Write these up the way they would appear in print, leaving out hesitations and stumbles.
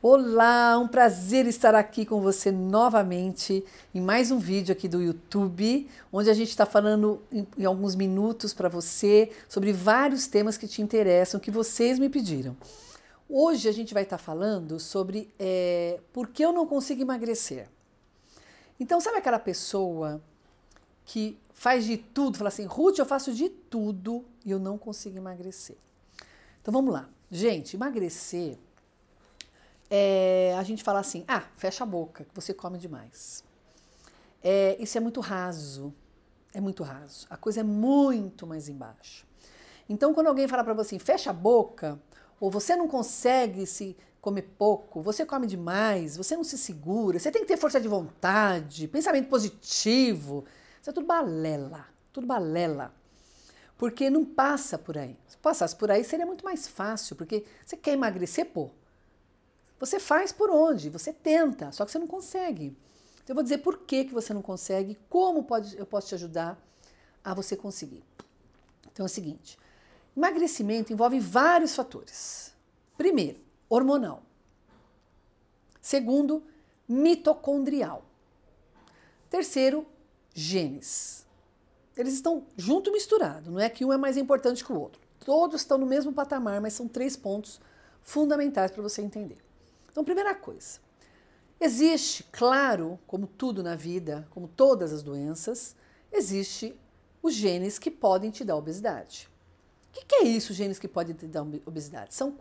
Olá, um prazer estar aqui com você novamente em mais um vídeo aqui do YouTube, onde a gente está falando em alguns minutos para você sobre vários temas que te interessam, que vocês me pediram. Hoje a gente vai estar falando sobre por que eu não consigo emagrecer. Então, sabe aquela pessoa que faz de tudo, fala assim, Ruth, eu faço de tudo e eu não consigo emagrecer. Então vamos lá. Gente, emagrecer... a gente fala assim, fecha a boca, que você come demais. Isso é muito raso, a coisa é muito mais embaixo. Então, quando alguém fala para você, fecha a boca, ou você não consegue se comer pouco, você come demais, você não se segura, você tem que ter força de vontade, pensamento positivo, isso é tudo balela. Porque não passa por aí. Se passasse por aí, seria muito mais fácil, porque você quer emagrecer, pô. Você faz por onde, você tenta, só que você não consegue. Então, eu vou dizer por que você não consegue, como eu posso te ajudar a você conseguir. Então é o seguinte, emagrecimento envolve vários fatores. Primeiro, hormonal. Segundo, mitocondrial. Terceiro, genes. Eles estão junto misturados, não é que um é mais importante que o outro. Todos estão no mesmo patamar, mas são 3 pontos fundamentais para você entender. Então, primeira coisa, existe, claro, como tudo na vida, como todas as doenças, existe os genes que podem te dar obesidade. O que é isso, genes que podem te dar obesidade? São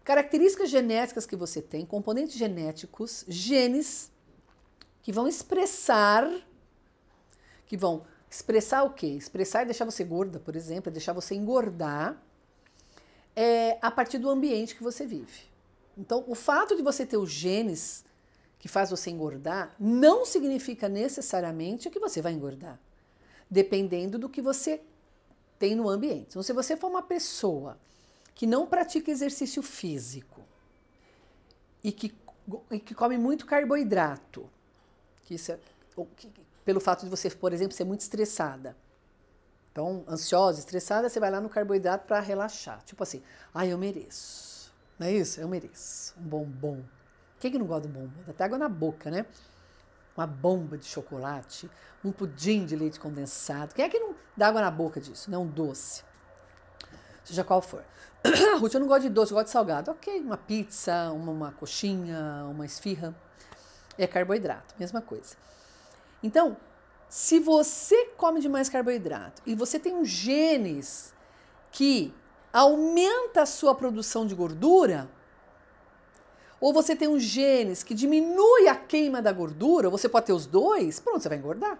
características genéticas que você tem, componentes genéticos, genes que vão expressar o quê? Expressar e deixar você gorda, por exemplo, deixar você engordar, a partir do ambiente que você vive. Então, o fato de você ter os genes que faz você engordar não significa necessariamente que você vai engordar, dependendo do que você tem no ambiente. Então, se você for uma pessoa que não pratica exercício físico e que come muito carboidrato, pelo fato de você, por exemplo, ser muito estressada, então, ansiosa, estressada, você vai lá no carboidrato para relaxar. Tipo assim, eu mereço. Não é isso? Eu mereço. Um bombom. Quem que não gosta de bombom? Dá até água na boca, né? Uma bomba de chocolate, um pudim de leite condensado. Quem é que não dá água na boca disso? Não, um doce. Seja qual for. Ruth, eu não gosto de doce, eu gosto de salgado. Ok, uma pizza, uma coxinha, uma esfirra. É carboidrato, mesma coisa. Então, se você come demais carboidrato e você tem uns genes que aumenta a sua produção de gordura, ou você tem uns genes que diminui a queima da gordura, ou você pode ter os dois, pronto, você vai engordar.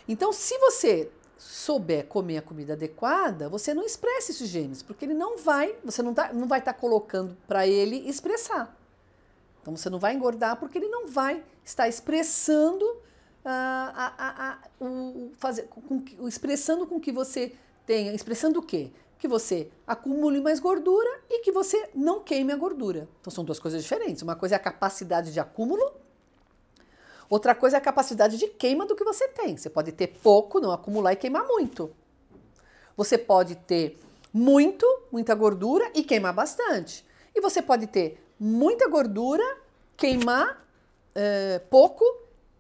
Então, se você souber comer a comida adequada, você não expressa esses genes, porque você não vai estar colocando para ele expressar. Então, você não vai engordar porque ele não vai estar expressando expressando com que você tenha, expressando o quê? Que você acumule mais gordura e que você não queime a gordura. Então são duas coisas diferentes. Uma coisa é a capacidade de acúmulo, outra coisa é a capacidade de queima do que você tem. Você pode ter pouco, não acumular e queimar muito. Você pode ter muita gordura e queimar bastante. E você pode ter muita gordura, queimar pouco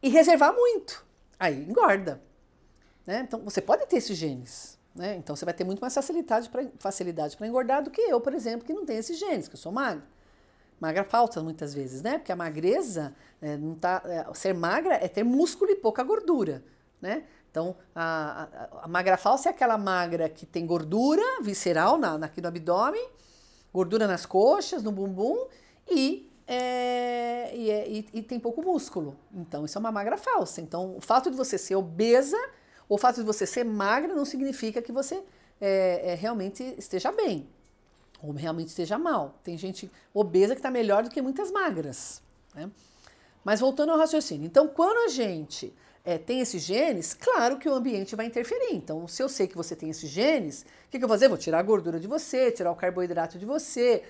e reservar muito. Aí engorda. Né? Então, você pode ter esses genes. Né? Então, você vai ter muito mais facilidade para engordar do que eu, por exemplo, que não tenho esses genes, que eu sou magra. Magra falta muitas vezes, né? Porque a magreza, ser magra é ter músculo e pouca gordura. Né? Então, a magra falsa é aquela magra que tem gordura visceral aqui no abdômen, gordura nas coxas, no bumbum e tem pouco músculo. Então, isso é uma magra falsa. Então, o fato de você ser obesa, ou o fato de você ser magra, não significa que você realmente esteja bem, ou realmente esteja mal. Tem gente obesa que está melhor do que muitas magras. Né? Mas voltando ao raciocínio. Então, quando a gente tem esses genes, claro que o ambiente vai interferir. Então, se eu sei que você tem esses genes, o que eu vou fazer? Vou tirar a gordura de você, tirar o carboidrato de você,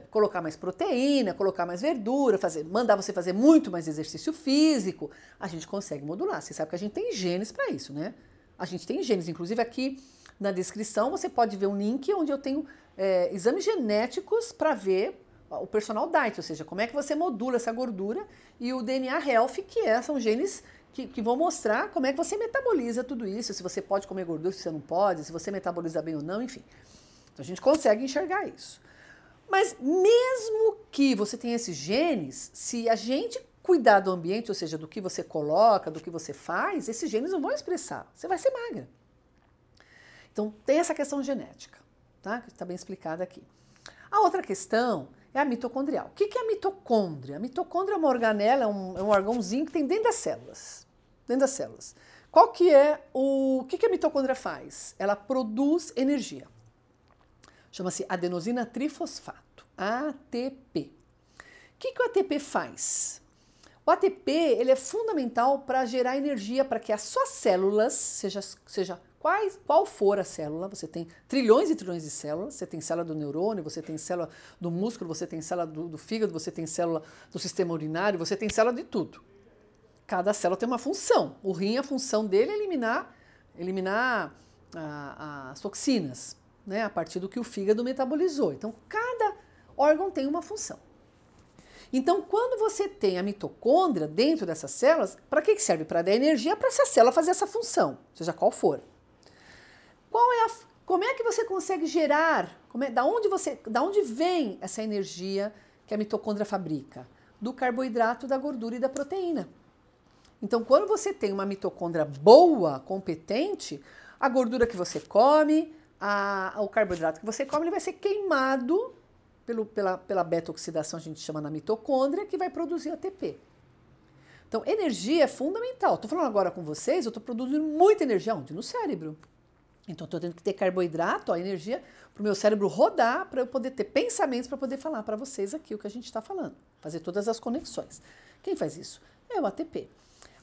colocar mais proteína, colocar mais verdura, mandar você fazer muito mais exercício físico. A gente consegue modular. Você sabe que a gente tem genes para isso, né? A gente tem genes. Inclusive aqui na descrição você pode ver um link onde eu tenho exames genéticos para ver o personal diet, ou seja, como é que você modula essa gordura, e o DNA Health, são genes que vão mostrar como é que você metaboliza tudo isso, se você pode comer gordura, se você não pode, se você metaboliza bem ou não, enfim. Então a gente consegue enxergar isso. Mas mesmo que você tenha esses genes, se a gente cuidar do ambiente, ou seja, do que você coloca, do que você faz, esses genes não vão expressar, você vai ser magra. Então tem essa questão genética, tá? Que está bem explicada aqui. A outra questão é a mitocondrial. O que é a mitocôndria? A mitocôndria é uma organela, é um órgãozinho que tem dentro das células. Dentro das células. O que a mitocôndria faz? Ela produz energia. Chama-se adenosina trifosfato, ATP. O que o ATP faz? O ATP ele é fundamental para gerar energia para que as suas células, seja qual for a célula, você tem trilhões e trilhões de células, você tem célula do neurônio, você tem célula do músculo, você tem célula do fígado, você tem célula do sistema urinário, você tem célula de tudo. Cada célula tem uma função. O rim, a função dele é eliminar as toxinas, né, a partir do que o fígado metabolizou. Então, cada órgão tem uma função. Então, quando você tem a mitocôndria dentro dessas células, para que serve? Para dar energia para essa célula fazer essa função, seja qual for. Como é que você consegue gerar? Da onde vem essa energia que a mitocôndria fabrica? Do carboidrato, da gordura e da proteína. Então, quando você tem uma mitocôndria boa, competente, a gordura que você come, o carboidrato que você come, ele vai ser queimado pela beta-oxidação, a gente chama na mitocôndria, que vai produzir ATP. Então, energia é fundamental. Estou falando agora com vocês, eu estou produzindo muita energia. Onde? No cérebro. Então, estou tendo que ter carboidrato, energia, para o meu cérebro rodar, para eu poder ter pensamentos, para poder falar para vocês aqui o que a gente está falando. Fazer todas as conexões. Quem faz isso? É o ATP.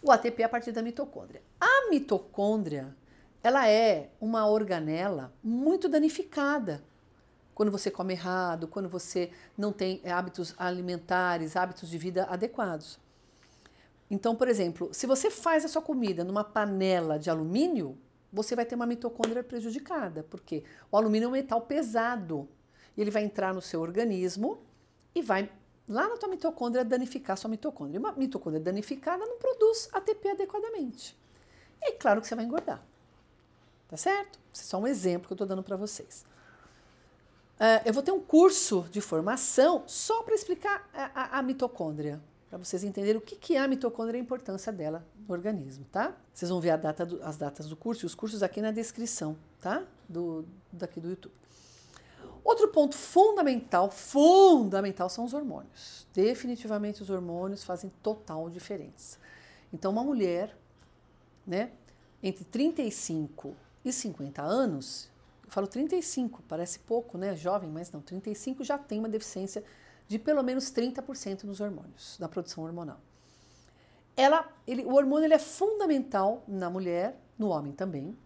O ATP é a partir da mitocôndria. A mitocôndria, ela é uma organela muito danificada. Quando você come errado, quando você não tem hábitos alimentares, hábitos de vida adequados. Então, por exemplo, se você faz a sua comida numa panela de alumínio, você vai ter uma mitocôndria prejudicada, porque o alumínio é um metal pesado e ele vai entrar no seu organismo e vai lá na tua mitocôndria danificar a sua mitocôndria. E uma mitocôndria danificada não produz ATP adequadamente. E é claro que você vai engordar. Tá certo? Esse é só um exemplo que eu estou dando para vocês. Eu vou ter um curso de formação só para explicar a mitocôndria, para vocês entenderem o que é a mitocôndria e a importância dela no organismo, tá? Vocês vão ver as datas do curso e os cursos aqui na descrição, tá? Daqui do YouTube. Outro ponto fundamental são os hormônios. Definitivamente os hormônios fazem total diferença. Então uma mulher, né, entre 35 e 50 anos, eu falo 35, parece pouco, né? Jovem, mas não, 35 já tem uma deficiência de pelo menos 30% nos hormônios, na produção hormonal. O hormônio ele é fundamental na mulher, no homem também,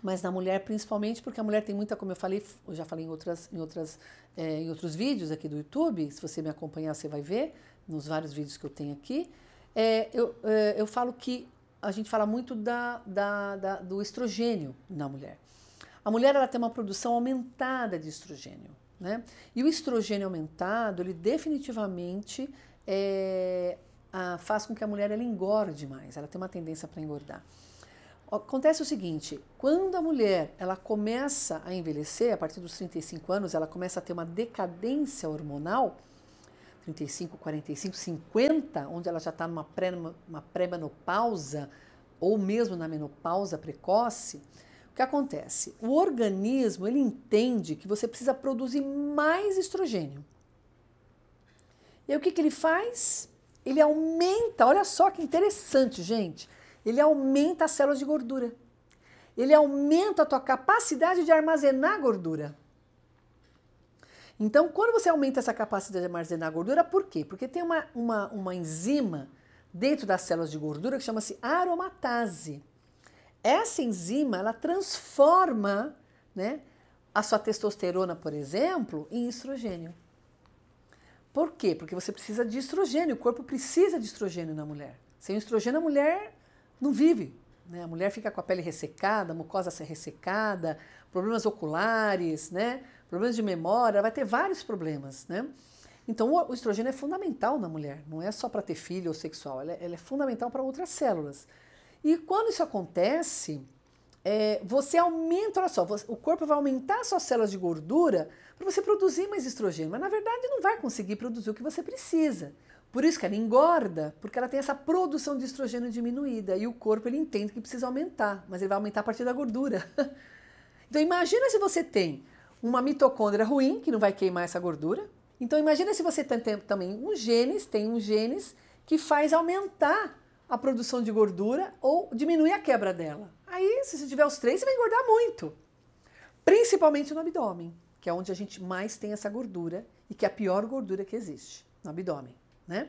mas na mulher principalmente porque a mulher tem muita, como eu já falei em outros vídeos aqui do YouTube, se você me acompanhar você vai ver, nos vários vídeos que eu tenho aqui, eu falo que a gente fala muito do estrogênio na mulher. A mulher ela tem uma produção aumentada de estrogênio, né? E o estrogênio aumentado, ele definitivamente faz com que a mulher ela engorde mais, ela tem uma tendência para engordar. Acontece o seguinte, quando a mulher ela começa a envelhecer, a partir dos 35 anos, ela começa a ter uma decadência hormonal, 35, 45, 50, onde ela já está numa pré-menopausa ou mesmo na menopausa precoce, o que acontece? O organismo ele entende que você precisa produzir mais estrogênio. E aí o que ele faz? Ele aumenta, olha só que interessante, gente. Ele aumenta as células de gordura. Ele aumenta a tua capacidade de armazenar gordura. Então, quando você aumenta essa capacidade de armazenar gordura, por quê? Porque tem uma enzima dentro das células de gordura que chama-se aromatase. Essa enzima, ela transforma, né, a sua testosterona, por exemplo, em estrogênio. Por quê? Porque você precisa de estrogênio, o corpo precisa de estrogênio na mulher. Sem estrogênio, a mulher não vive, né? A mulher fica com a pele ressecada, a mucosa ressecada, problemas oculares, né? problemas de memória, ela vai ter vários problemas, né? Então, o estrogênio é fundamental na mulher, não é só para ter filho ou sexual, ela é fundamental para outras células. E quando isso acontece, você aumenta, olha só, o corpo vai aumentar as suas células de gordura para você produzir mais estrogênio, mas na verdade não vai conseguir produzir o que você precisa. Por isso que ela engorda, porque ela tem essa produção de estrogênio diminuída e o corpo ele entende que precisa aumentar, mas ele vai aumentar a partir da gordura. Então imagina se você tem uma mitocôndria ruim, que não vai queimar essa gordura. Então imagina se você tem também tem um genes que faz aumentar a produção de gordura ou diminuir a quebra dela. Aí, se você tiver os três, você vai engordar muito. Principalmente no abdômen, que é onde a gente mais tem essa gordura e que é a pior gordura que existe, no abdômen, né?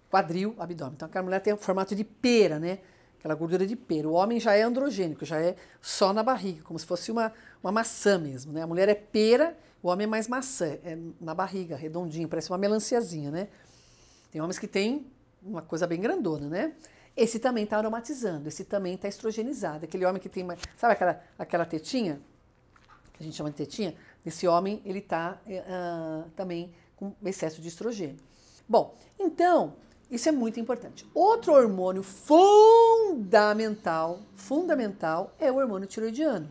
Quadril, abdômen. Então aquela mulher tem o formato de pera, né? Aquela gordura de pera. O homem já é androgênico, já é só na barriga, como se fosse uma maçã mesmo, né? A mulher é pera, o homem é mais maçã, é na barriga, redondinho, parece uma melanciazinha, né? Tem homens que têm uma coisa bem grandona, né? Esse também está aromatizando, esse também está estrogenizado. Aquele homem que tem, sabe aquela tetinha, que a gente chama de tetinha? Esse homem, ele está também com excesso de estrogênio. Bom, então, isso é muito importante. Outro hormônio fundamental é o hormônio tiroidiano.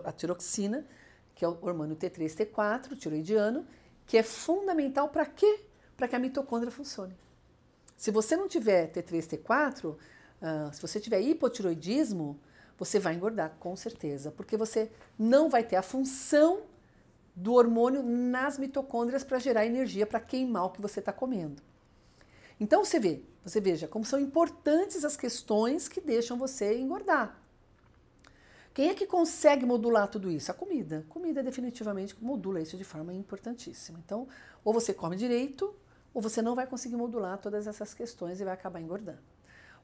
A tiroxina, que é o hormônio T3, T4, tiroidiano, que é fundamental para quê? Para que a mitocôndria funcione. Se você não tiver T3, T4, se você tiver hipotiroidismo, você vai engordar, com certeza, porque você não vai ter a função do hormônio nas mitocôndrias para gerar energia para queimar o que você está comendo. Então você veja como são importantes as questões que deixam você engordar. Quem é que consegue modular tudo isso? A comida. A comida definitivamente modula isso de forma importantíssima. Então, ou você come direito, ou você não vai conseguir modular todas essas questões e vai acabar engordando.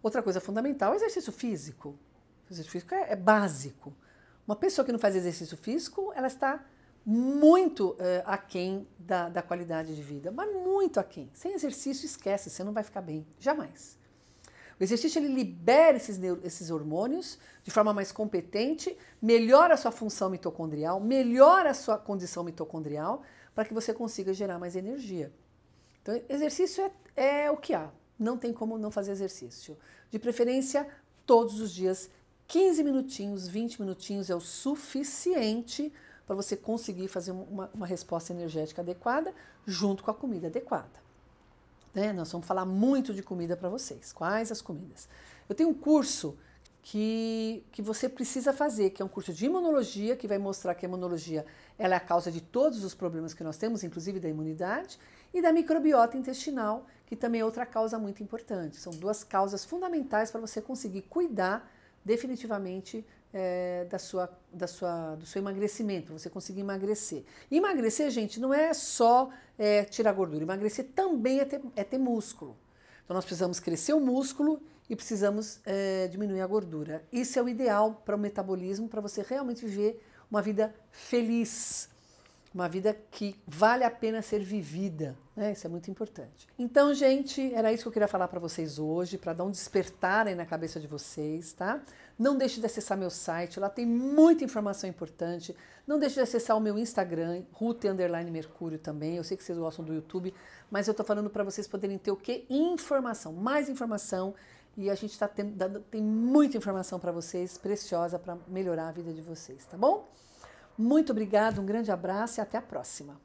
Outra coisa fundamental é o exercício físico. O exercício físico é básico. Uma pessoa que não faz exercício físico, ela está muito aquém da qualidade de vida, mas muito aquém. Sem exercício, esquece, você não vai ficar bem, jamais. O exercício ele libera esses hormônios de forma mais competente, melhora a sua função mitocondrial, melhora a sua condição mitocondrial para que você consiga gerar mais energia. Então, exercício é o que há, não tem como não fazer exercício. De preferência, todos os dias, 15 minutinhos, 20 minutinhos é o suficiente para você conseguir fazer uma resposta energética adequada junto com a comida adequada. Né? Nós vamos falar muito de comida para vocês. Quais as comidas? Eu tenho um curso que você precisa fazer, que é um curso de imunologia, que vai mostrar que a imunologia ela é a causa de todos os problemas que nós temos, inclusive da imunidade, e da microbiota intestinal, que também é outra causa muito importante. São duas causas fundamentais para você conseguir cuidar definitivamente do seu emagrecimento, você conseguir emagrecer. E emagrecer, gente, não é só tirar gordura, emagrecer também é ter músculo. Então nós precisamos crescer o músculo e precisamos diminuir a gordura. Isso é o ideal para o metabolismo, para você realmente viver uma vida feliz, uma vida que vale a pena ser vivida, né? Isso é muito importante. Então, gente, era isso que eu queria falar para vocês hoje, para dar um despertar aí na cabeça de vocês, tá? Não deixe de acessar meu site, lá tem muita informação importante. Não deixe de acessar o meu Instagram, Ruth_Mercúrio também. Eu sei que vocês gostam do YouTube, mas eu tô falando para vocês poderem ter o quê? Informação, mais informação. E a gente tem muita informação para vocês, preciosa, para melhorar a vida de vocês, tá bom? Muito obrigada, um grande abraço e até a próxima.